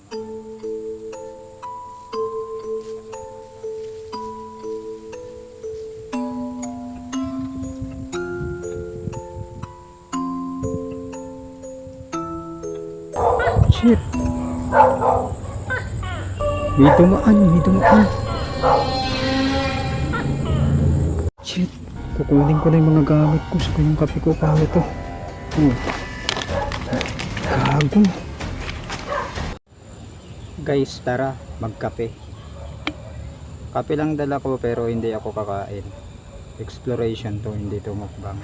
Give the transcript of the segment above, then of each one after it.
Shit. May dumaan, may dumaan. Shit. Kukunin ko na yung mga gamit ko sa kanyang kape ko. Paano to? Gago. Guys, tara magkape. Kape lang dala ko pero hindi ako kakain. Exploration to, hindi to mukbang.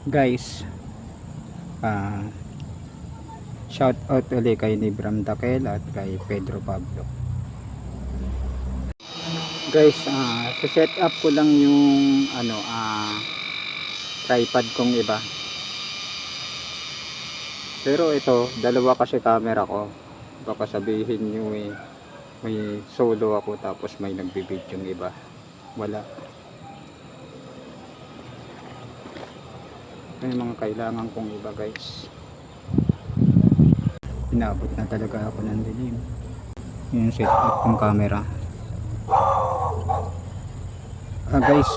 Guys, shout out ulit kay ni Bram Dakel at kay Pedro Pablo. Guys, set up ko lang yung tripod kong iba. Pero ito, dalawa kasi camera ko. Baka sabihin nyo may solo ako tapos may nagbibideo yung iba. Wala. Ito yung mga kailangan kong iba, guys. Inabot na talaga ako ng dilim. Yung set up kong camera. Guys,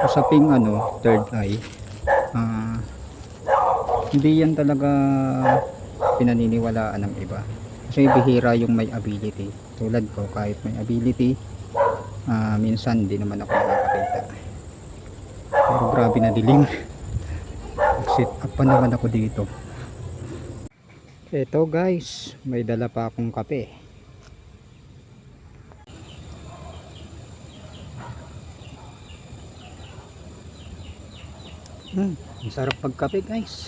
usaping third eye. Hindi yan talaga pinaniniwalaan ng iba kasi bihira yung may ability. Tulad ko, kahit may ability, minsan di naman ako nakakakita. Pero grabe na dilim. Sit up pa naman ako dito. Eto guys, may dala pa akong kape. Ang sarap pagkape guys.